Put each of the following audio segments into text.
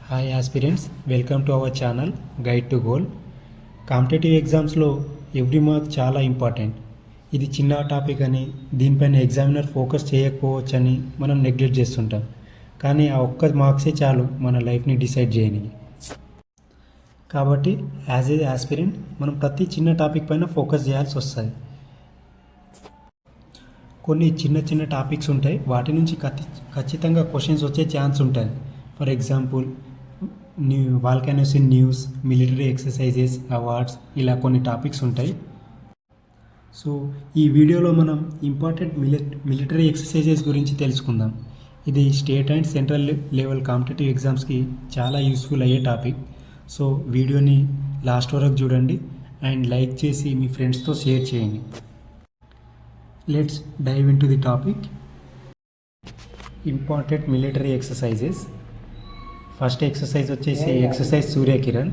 Hi aspirants, welcome to our channel guide to goal. Competitive ఎగ్జామ్స్లో every mark చాలా important. ఇది చిన్న topic అని, దీనిపైన ఎగ్జామినర్ ఫోకస్ చేయకపోవచ్చని మనం నెగ్లెక్ట్ చేస్తుంటాం. కానీ ఆ ఒక్క మార్క్సే చాలు మన లైఫ్ని డిసైడ్ చేయడానికి. కాబట్టి యాజ్ ఏ ఆస్పిరెంట్ మనం ప్రతి చిన్న టాపిక్ పైన ఫోకస్ చేయాల్సి వస్తుంది. కొన్ని చిన్న చిన్న టాపిక్స్ ఉంటాయి, వాటి నుంచి ఖచ్చితంగా క్వశ్చన్స్ వచ్చే ఛాన్స్ ఉంటుంది. For example volcanoes in news, military exercises, awards, ఇలా కొన్ని టాపిక్స్ ఉంటాయి. సో ఈ వీడియోలో మనం ఇంపార్టెంట్ మిలిటరీ ఎక్సర్సైజెస్ గురించి తెలుసుకుందాం. ఇది state and central level competitive ఎగ్జామ్స్కి చాలా యూస్ఫుల్ అయ్యే టాపిక్. సో వీడియోని లాస్ట్ వరకు చూడండి అండ్ లైక్ చేసి మీ ఫ్రెండ్స్తో షేర్ చేయండి. Let's dive into the topic. Important military exercises. First exercise వచ్చేసి exercise Surya Kiran.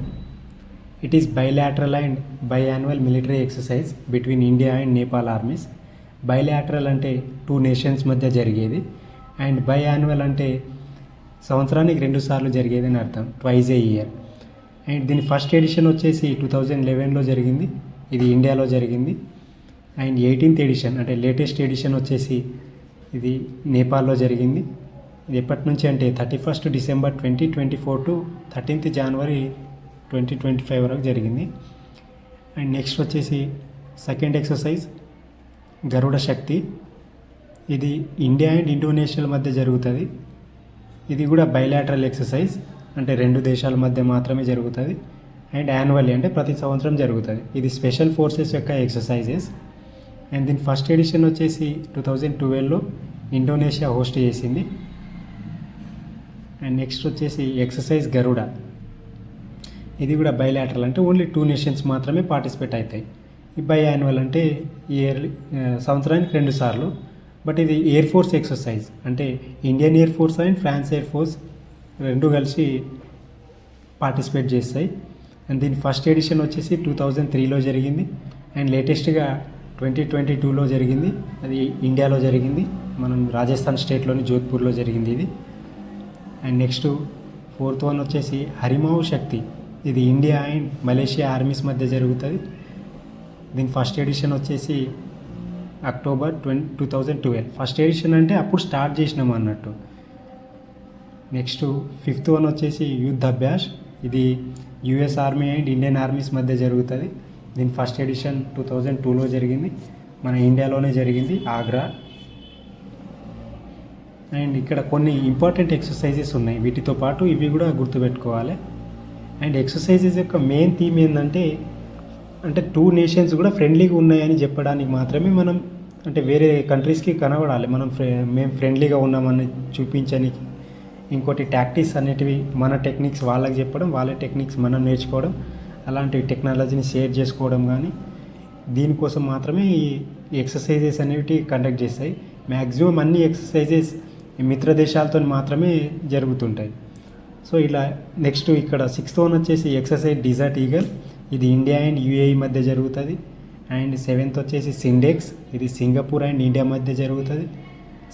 It is bilateral and biannual military exercise between India and Nepal armies. Bilateral అంటే 2 nations మధ్య జరిగేది, అండ్ బైయాన్యువల్ అంటే సంవత్సరానికి 2 సార్లు జరిగేది అని అర్థం, ట్వైజ్ ఏ ఇయర్. అండ్ దీని ఫస్ట్ ఎడిషన్ వచ్చేసి 2011లో జరిగింది, ఇది ఇండియాలో జరిగింది. అండ్ 18th ఎడిషన్ అంటే లేటెస్ట్ ఎడిషన్ వచ్చేసి ఇది నేపాల్లో జరిగింది. ఇది ఎప్పటి నుంచి అంటే 31st December 2024 to 13th January 2025 వరకు జరిగింది. అండ్ నెక్స్ట్ వచ్చేసి సెకండ్ ఎక్సర్సైజ్ గరుడ శక్తి. ఇది ఇండియా అండ్ ఇండోనేషియా మధ్య జరుగుతుంది. ఇది కూడా బైలాటరల్ ఎక్సర్సైజ్, అంటే 2 దేశాల మధ్య మాత్రమే జరుగుతుంది. అండ్ యాన్యువల్లీ అంటే ప్రతి సంవత్సరం జరుగుతుంది. ఇది స్పెషల్ ఫోర్సెస్ యొక్క ఎక్సర్సైజెస్. అండ్ దీని ఫస్ట్ ఎడిషన్ వచ్చేసి 2012లో ఇండోనేషియా హోస్ట్ చేసింది. అండ్ నెక్స్ట్ వచ్చేసి ఎక్సర్సైజ్ గరుడ. ఇది కూడా బైలాటరల్ అంటే ఓన్లీ 2 నేషన్స్ మాత్రమే పార్టిసిపేట్ అవుతాయి. ఈ బై యాన్యువల్ అంటే సంవత్సరానికి 2 సార్లు. బట్ ఇది ఎయిర్ ఫోర్స్ ఎక్సర్సైజ్, అంటే Indian air force and France air force 2 కలిసి పార్టిసిపేట్ చేస్తాయి. అండ్ దీని ఫస్ట్ ఎడిషన్ వచ్చేసి 2003లో జరిగింది. అండ్ లేటెస్ట్గా 2022లో జరిగింది, అది ఇండియాలో జరిగింది, మనం రాజస్థాన్ స్టేట్లోని జోధ్పూర్లో జరిగింది ఇది. అండ్ నెక్స్ట్ 4th వన్ వచ్చేసి హరిమావు శక్తి. ఇది ఇండియా అండ్ మలేషియా ఆర్మీస్ మధ్య జరుగుతుంది. దీని ఫస్ట్ ఎడిషన్ వచ్చేసి October 2012. ఫస్ట్ ఎడిషన్ అంటే అప్పుడు స్టార్ట్ చేసినాము అన్నట్టు. నెక్స్ట్ 5th వన్ వచ్చేసి యుద్ధ అభ్యాస్. ఇది US army and Indian armies మధ్య జరుగుతుంది. దీని ఫస్ట్ ఎడిషన్ 2002లో జరిగింది, మన ఇండియాలోనే జరిగింది, ఆగ్రా. అండ్ ఇక్కడ కొన్ని ఇంపార్టెంట్ ఎక్సర్సైజెస్ ఉన్నాయి, వీటితో పాటు ఇవి కూడా గుర్తుపెట్టుకోవాలి. అండ్ ఎక్సర్సైజెస్ యొక్క మెయిన్ థీమ్ ఏంటంటే 2 నేషన్స్ కూడా ఫ్రెండ్లీగా ఉన్నాయని చెప్పడానికి మాత్రమే మనం, అంటే వేరే కంట్రీస్కి కనబడాలి మేము ఫ్రెండ్లీగా ఉన్నామని చూపించడానికి. ఇంకోటి టాక్టిక్స్ అనేటివి మన టెక్నిక్స్ వాళ్ళకి చెప్పడం, వాళ్ళ టెక్నిక్స్ మనం నేర్చుకోవడం, అలాంటి టెక్నాలజీని షేర్ చేసుకోవడం. కానీ దీనికోసం మాత్రమే ఈ ఎక్సర్సైజెస్ అనేవి కండక్ట్ చేస్తాయి. మ్యాక్సిమం అన్ని ఎక్సర్సైజెస్ మిత్ర దేశాలతో మాత్రమే జరుగుతుంటాయి. సో ఇలా నెక్స్ట్ ఇక్కడ 6th వన్ వచ్చేసి ఎక్సర్సైజ్ డిజర్ట్ ఈగల్. ఇది ఇండియా అండ్ యుఏఈ మధ్య జరుగుతుంది. అండ్ 7th వచ్చేసి సిండెక్స్. ఇది సింగపూర్ అండ్ ఇండియా మధ్య జరుగుతుంది.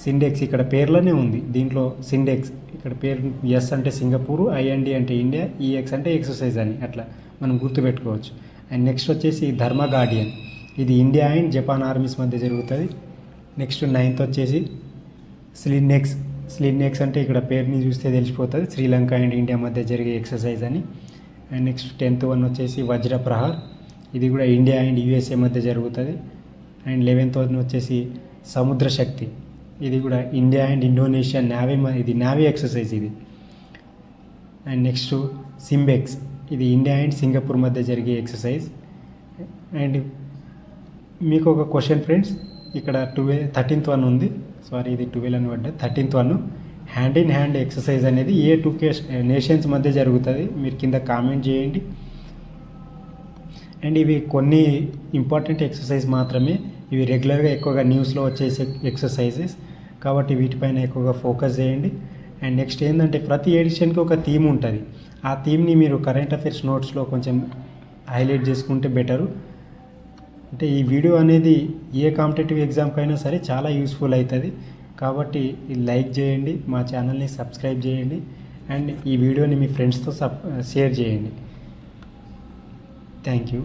సిండెక్స్ ఇక్కడ పేర్లోనే ఉంది, దీంట్లో సిండెక్స్ ఇక్కడ పేరు ఎస్ అంటే సింగపూరు, ఐఎన్డి అంటే ఇండియా, ఈఎక్స్ అంటే ఎక్సర్సైజ్ అని అట్లా మనం గుర్తుపెట్టుకోవచ్చు. అండ్ నెక్స్ట్ వచ్చేసి ధర్మ గార్డియన్. ఇది ఇండియా అండ్ జపాన్ ఆర్మీస్ మధ్య జరుగుతుంది. నెక్స్ట్ 9th వచ్చేసి స్లిన్నెక్స్. స్లిన్నెక్స్ అంటే ఇక్కడ పేరుని చూస్తే తెలిసిపోతుంది, శ్రీలంక అండ్ ఇండియా మధ్య జరిగే ఎక్సర్సైజ్ అని. అండ్ నెక్స్ట్ 10th వన్ వచ్చేసి వజ్ర ప్రహార్. ఇది కూడా ఇండియా అండ్ యూఎస్ఏ మధ్య జరుగుతుంది. అండ్ 11th వన్ వచ్చేసి సముద్ర శక్తి. ఇది కూడా ఇండియా అండ్ ఇండోనేషియా నావీ, ఇది నావీ ఎక్సర్సైజ్ ఇది. And next SIMBEX. ఇది ఇండియా అండ్ సింగపూర్ మధ్య జరిగే ఎక్సర్సైజ్. అండ్ మీకు ఒక క్వశ్చన్ ఫ్రెండ్స్, ఇక్కడ 13th వన్ ఉంది, సారీ ఇది 12 అని పడ్డా, 13th one hand in hand exercise అనేది ఏ 2 నేషన్స్ మధ్య జరుగుతుంది, మీరు కింద కామెంట్ చేయండి. అండ్ ఇవి కొన్ని ఇంపార్టెంట్ ఎక్సర్సైజ్ మాత్రమే, ఇవి రెగ్యులర్గా ఎక్కువగా న్యూస్లో వచ్చేసే ఎక్సర్సైజెస్, కాబట్టి వీటిపైన ఎక్కువగా ఫోకస్ చేయండి. అండ్ నెక్స్ట్ ఏంటంటే ప్రతి ఎడిషన్కి ఒక థీమ్ ఉంటుంది, ఆ థీమ్ని మీరు కరెంట్ అఫైర్స్ నోట్స్లో కొంచెం హైలైట్ చేసుకుంటే బెటరు. అంటే ఈ వీడియో అనేది ఏ కాంపిటేటివ్ ఎగ్జామ్కైనా సరే చాలా యూస్ఫుల్ అవుతుంది. కాబట్టి లైక్ చేయండి, మా ఛానల్ని సబ్స్క్రైబ్ చేయండి. అండ్ ఈ వీడియోని మీ ఫ్రెండ్స్తో షేర్ చేయండి. Thank you.